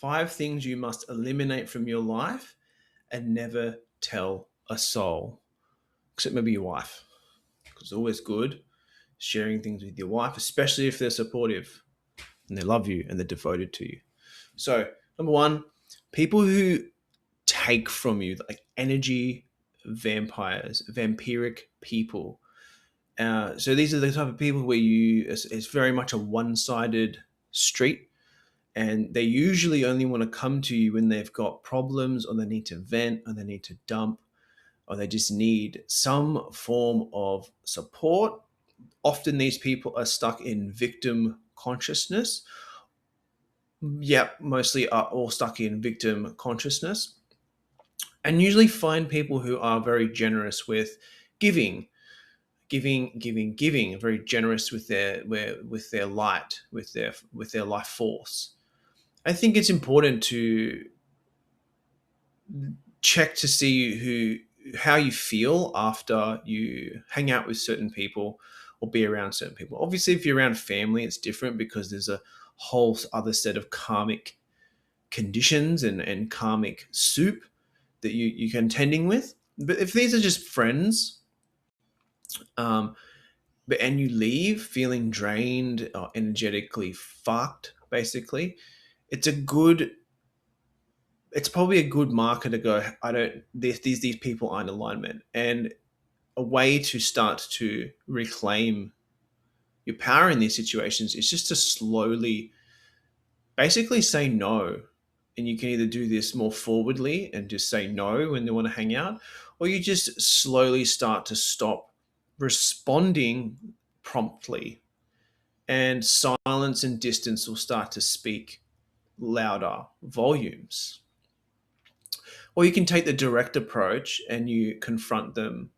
5 things you must eliminate from your life and never tell a soul, except maybe your wife, because it's always good sharing things with your wife, especially if they're supportive and they love you and they're devoted to you. So, number one, people who take from you, like energy vampires, vampiric people. So these are the type of people where it's very much a one-sided street, and they usually only want to come to you when they've got problems, or they need to vent, or they need to dump, or they just need some form of support. Often these people are stuck in victim consciousness. Yeah, mostly are all stuck in victim consciousness, and usually find people who are very generous with giving, giving, very generous with their light, with their life force. I think it's important to check to see how you feel after you hang out with certain people or be around certain people. Obviously, if you're around family, it's different because there's a whole other set of karmic conditions and karmic soup that you contending with. But if these are just friends, um, and you leave feeling drained or energetically fucked, basically, it's a good it's probably a good marker to go, I don't these people aren't alignment. And a way to start to reclaim your power in these situations is just to slowly basically say no. And you can either do this more forwardly and just say no when they want to hang out, or you just slowly start to stop responding promptly, and silence and distance will start to speak louder volumes. Or you can take the direct approach and you confront them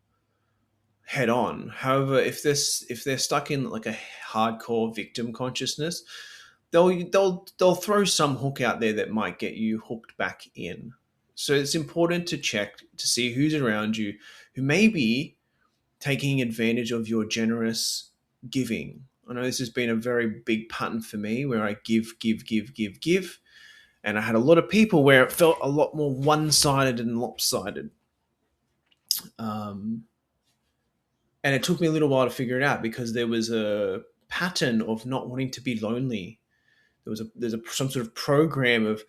head on. However, if they're stuck in like a hardcore victim consciousness, they'll throw some hook out there that might get you hooked back in. So it's important to check to see who's around you who may be taking advantage of your generous giving. I know this has been a very big pattern for me where I give, give, give, give, give. And I had a lot of people where it felt a lot more one sided and lopsided. Um, and it took me a little while to figure it out because there was a pattern of not wanting to be lonely. There's some sort of program of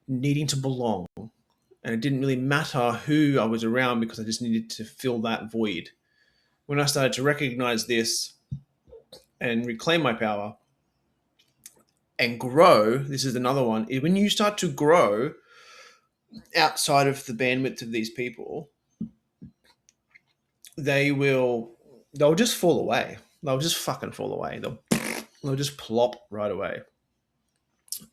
needing to belong, and it didn't really matter who I was around because I just needed to fill that void. When I started to recognize this and reclaim my power and grow, this is another one. When you start to grow outside of the bandwidth of these people, they'll just fall away. They'll just fucking fall away. They'll just plop right away,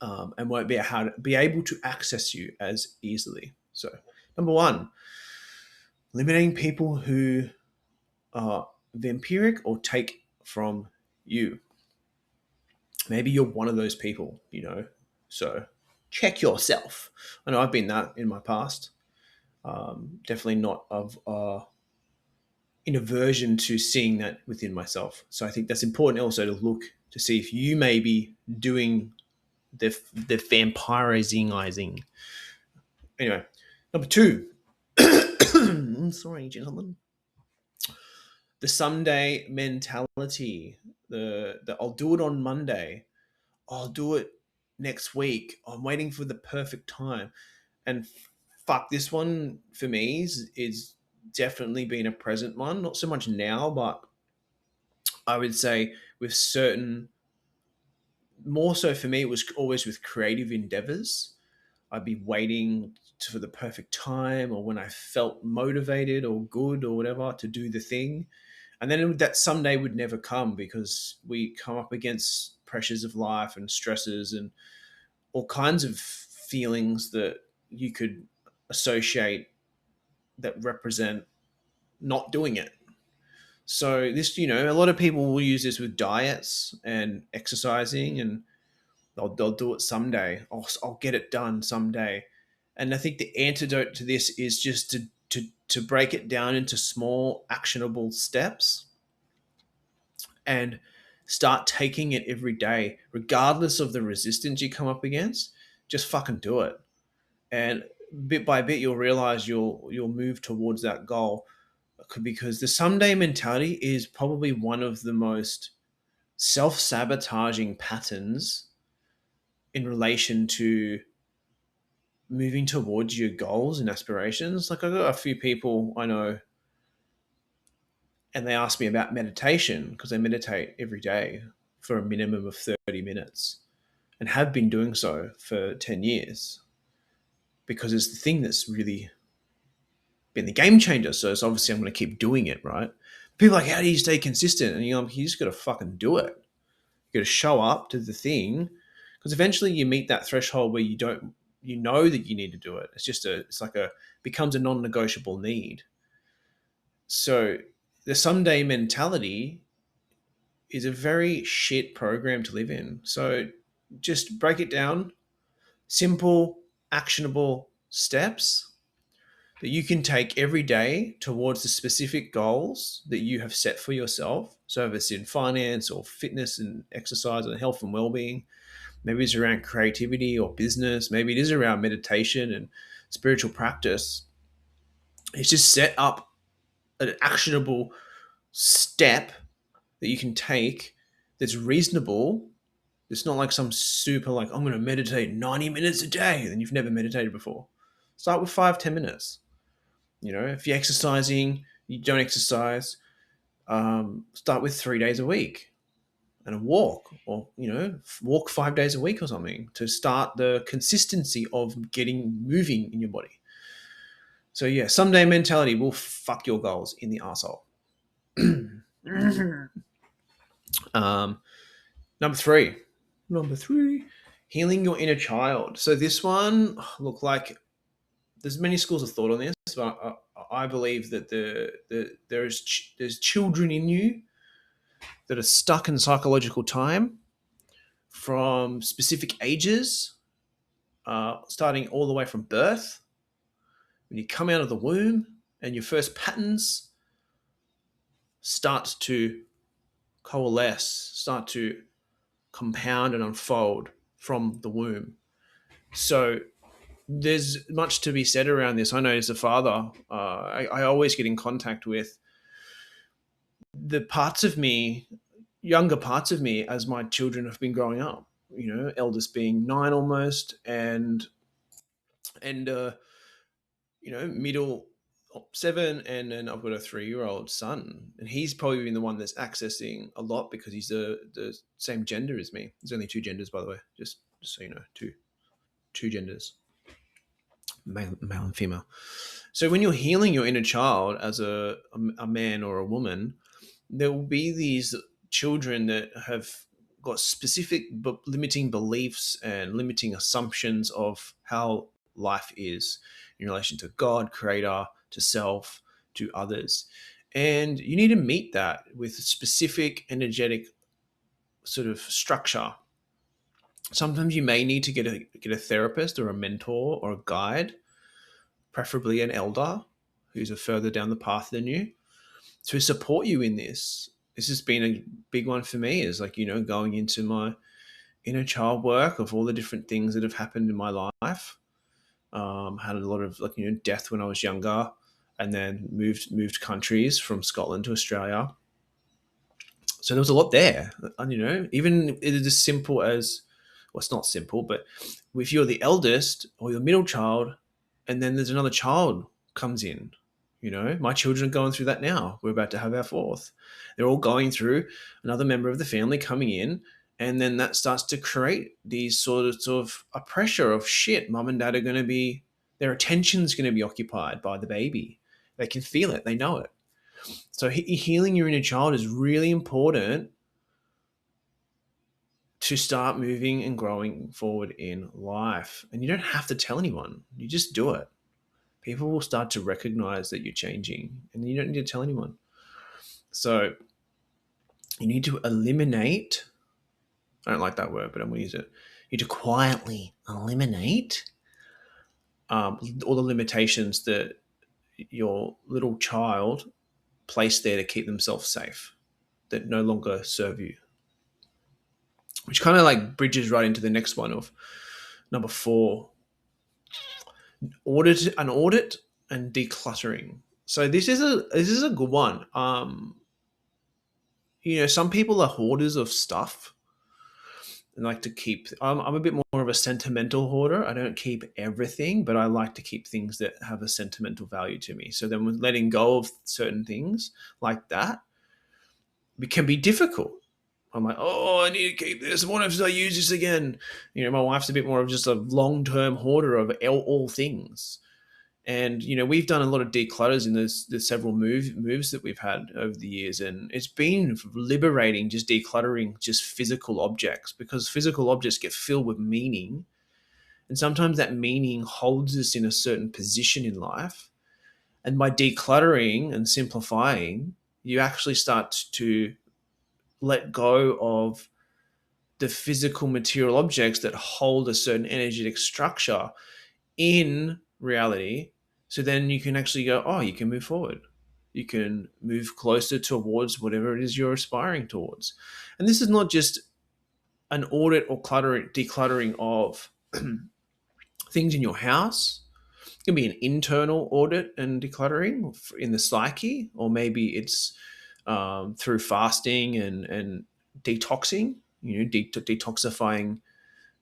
and won't be able to access you as easily. So, number one, eliminating people who are vampiric or take from you. Maybe you're one of those people. So check yourself. I know I've been that in my past. Definitely not of in aversion to seeing that within myself. So I think that's important also to look to see if you may be doing the vampirizing. Anyway, number two. Sorry, gentlemen. The someday mentality. The I'll do it on Monday. I'll do it next week. I'm waiting for the perfect time. And fuck, this one for me is definitely been a present one. Not so much now, but I would say with certain, more so for me, it was always with creative endeavors. I'd be waiting for the perfect time or when I felt motivated or good or whatever to do the thing. And then that someday would never come because we come up against pressures of life and stresses and all kinds of feelings that you could associate that represent not doing it. So a lot of people will use this with diets and exercising, and they'll do it someday. I'll get it done someday. And I think the antidote to this is just to break it down into small actionable steps and start taking it every day, regardless of the resistance you come up against. just fucking do it. And bit by bit, you'll realize you'll move towards that goal, because the someday mentality is probably one of the most self-sabotaging patterns in relation to moving towards your goals and aspirations. Like, I've got a few people I know, and they ask me about meditation because they meditate every day for a minimum of 30 minutes and have been doing so for 10 years, because it's the thing that's really been the game changer. So it's obviously I'm going to keep doing it, right? People are like, how do you stay consistent? And you're like, you just got to fucking do it. You got to show up to the thing, because eventually you meet that threshold where you know that you need to do it. It's like becomes a non-negotiable need. So the someday mentality is a very shit program to live in. So just break it down: simple, actionable steps that you can take every day towards the specific goals that you have set for yourself. So if it's in finance or fitness and exercise and health and well-being, maybe it's around creativity or business, maybe it is around meditation and spiritual practice. It's just set up an actionable step that you can take that's reasonable. It's not like some super, like, I'm going to meditate 90 minutes a day and you've never meditated before. Start with 5-10 minutes. If you're exercising, you don't exercise, start with 3 days a week and a walk, or, walk 5 days a week or something, to start the consistency of getting moving in your body. So yeah, someday mentality will fuck your goals in the arsehole. um, number three, healing your inner child. So this one, look, like, there's many schools of thought on this, but I believe that there's children in you that are stuck in psychological time from specific ages, starting all the way from birth, when you come out of the womb and your first patterns start to coalesce, start to compound and unfold from the womb. So there's much to be said around this. I know as a father, I always get in contact with the parts of me, younger parts of me, as my children have been growing up. Eldest being 9 almost, and middle 7, and then I've got a 3-year-old son, and he's probably been the one that's accessing a lot because he's the same gender as me. There's only 2 genders, by the way, just so you know, two genders, male and female. So when you're healing your inner child as a man or a woman, there will be these children that have got specific limiting beliefs and limiting assumptions of how life is in relation to God, creator, to self, to others. And you need to meet that with specific energetic sort of structure. Sometimes you may need to get a therapist or a mentor or a guide, preferably an elder who's a further down the path than you, to support you in this. This has been a big one for me, is like, going into my inner child work of all the different things that have happened in my life. Had a lot of, like, death when I was younger, and then moved countries from Scotland to Australia. So there was a lot there. And, even it is as simple as, well, it's not simple, but if you're the eldest or your middle child, and then there's another child comes in, my children are going through that now. We're about to have our 4th. They're all going through another member of the family coming in, and then that starts to create these sorts of a pressure of, shit, mum and dad are going to be, their attention's going to be occupied by the baby. They can feel it. They know it. So healing your inner child is really important to start moving and growing forward in life. And you don't have to tell anyone. You just do it. People will start to recognize that you're changing, and you don't need to tell anyone. So you need to eliminate, I don't like that word, but I'm going to use it. You need to quietly eliminate all the limitations that your little child placed there to keep themselves safe, that no longer serve you. Which kind of like bridges right into the next one of Number four, audit and decluttering. So this is a good one. Some people are hoarders of stuff and like to keep. I'm a bit more of a sentimental hoarder. I don't keep everything, but I like to keep things that have a sentimental value to me. So then, with letting go of certain things like that, it can be difficult. I'm like, oh, I need to keep this. What if I use this again? My wife's a bit more of just a long-term hoarder of all things. And we've done a lot of declutters in the several moves that we've had over the years, and it's been liberating just decluttering just physical objects, because physical objects get filled with meaning, and sometimes that meaning holds us in a certain position in life. And by decluttering and simplifying, you actually start to let go of the physical material objects that hold a certain energetic structure in reality. So then you can actually go, oh, you can move forward. You can move closer towards whatever it is you're aspiring towards. And this is not just an audit or decluttering of things in your house. It can be an internal audit and decluttering in the psyche, or maybe it's through fasting and detoxing, detoxifying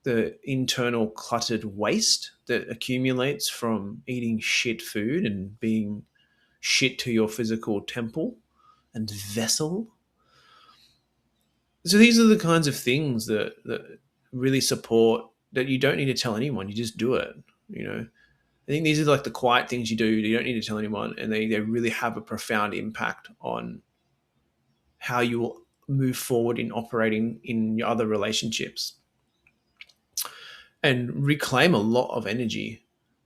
the internal cluttered waste that accumulates from eating shit food and being shit to your physical temple and vessel. So these are the kinds of things that really support, that you don't need to tell anyone. You just do it. I think these are like the quiet things you do. You don't need to tell anyone, and they really have a profound impact on how you will move forward in operating in your other relationships, and reclaim a lot of energy,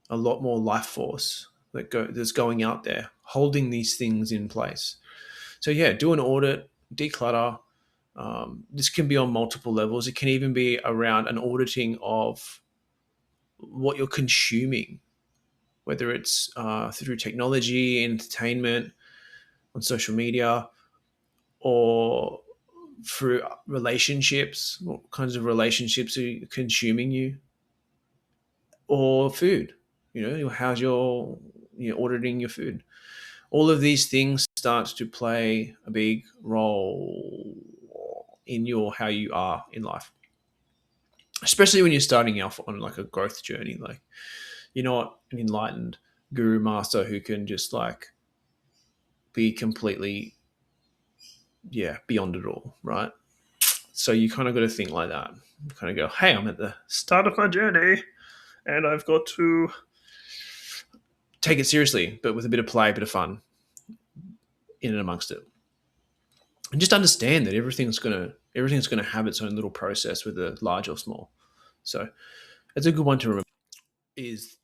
a lot more life force that's going out there, holding these things in place. So yeah, do an audit, declutter. This can be on multiple levels. It can even be around an auditing of what you're consuming, whether it's through technology, entertainment, on social media, or through relationships. What kinds of relationships are consuming you? Or food. How's your auditing your food? All of these things start to play a big role in your how you are in life, especially when you're starting out on like a growth journey. Like you're not an enlightened guru master who can just like be completely beyond it all, right? So you kind of got to think like that. You kind of go, hey, I'm at the start of my journey and I've got to take it seriously, but with a bit of play, a bit of fun in and amongst it. And just understand that everything's gonna have its own little process, whether large or small. So it's a good one to remember, is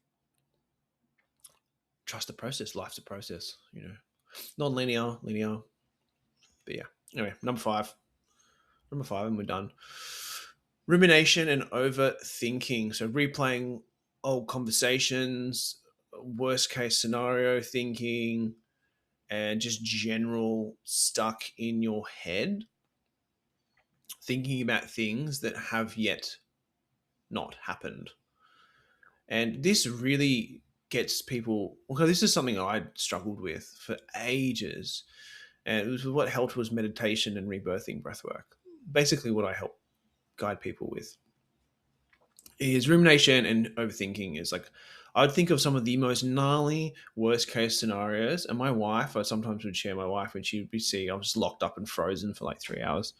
trust the process. Life's a process, non-linear, linear. But yeah. Anyway, number five, and we're done. Rumination and overthinking. So replaying old conversations, worst case scenario thinking, and just general stuck in your head, thinking about things that have yet not happened. And this really gets people, okay, this is something I struggled with for ages. And it was what helped was meditation and rebirthing breathwork. Basically, what I help guide people with is rumination and overthinking. Is like, I'd think of some of the most gnarly worst case scenarios, and my wife, I sometimes would share my wife, and she would see I was locked up and frozen for like 3 hours,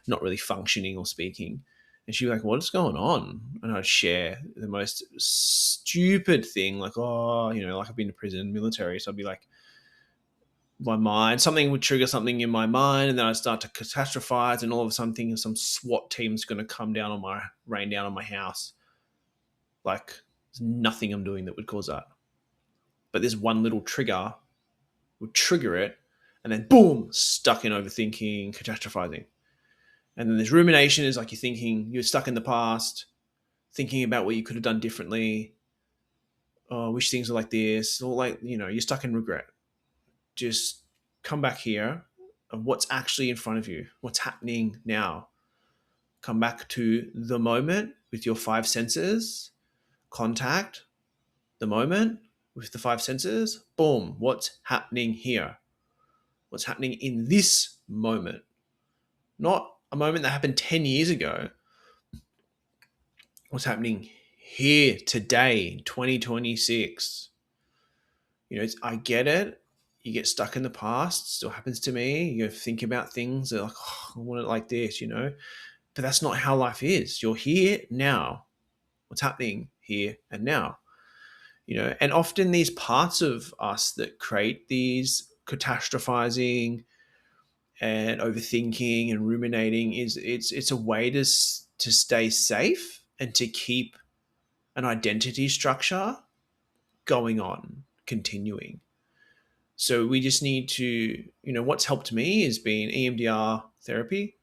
not really functioning or speaking. And she'd be like, what's going on? And I'd share the most stupid thing, like, oh, like I've been to prison, military. So I'd be like, my mind, something would trigger something in my mind, and then I'd start to catastrophize, and all of a sudden thinking some SWAT team's going to rain down on my house. Like, there's nothing I'm doing that would cause that. But this one little trigger would trigger it, and then boom, stuck in overthinking, catastrophizing. And then there's rumination, is like you're stuck in the past, thinking about what you could have done differently. Oh, I wish things were like this, or like, you're stuck in regret. Just come back here of what's actually in front of you, what's happening now. Come back to the moment with your five senses contact the moment with the five senses. Boom, what's happening here? What's happening in this moment? Not a moment that happened 10 years ago. What's happening here today, 2026? I get it. You get stuck in the past. It still happens to me. You think about things that like, oh, I want it like this, But that's not how life is. You're here now. What's happening here and now? And often these parts of us that create these catastrophizing and overthinking and ruminating it's a way to stay safe and to keep an identity structure going on, continuing. So we just need to, what's helped me has been EMDR therapy,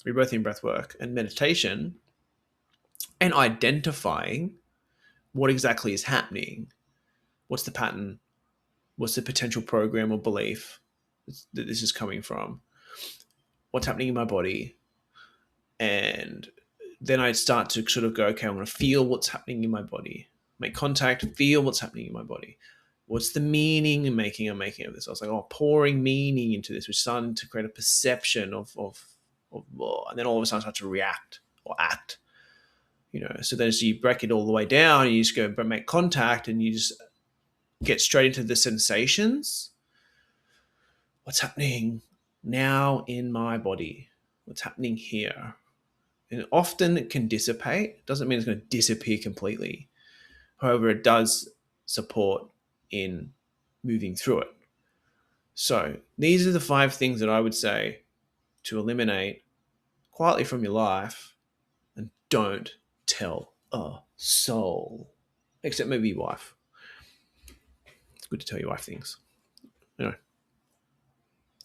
rebirthing breath work, and meditation, and identifying what exactly is happening. What's the pattern? What's the potential program or belief that this is coming from? What's happening in my body? And then I start to sort of go, okay, I'm going to feel what's happening in my body, make contact, feel what's happening in my body. What's the meaning I'm making of this? I was like, pouring meaning into this, which started to create a perception of and then all of a sudden I start to react or act. So then as you break it all the way down, you just go make contact and you just get straight into the sensations. What's happening now in my body? What's happening here? And often it can dissipate. It doesn't mean it's going to disappear completely. However, it does support in moving through it. So these are the 5 things that I would say to eliminate quietly from your life, and don't tell a soul, except maybe your wife. It's good to tell your wife things.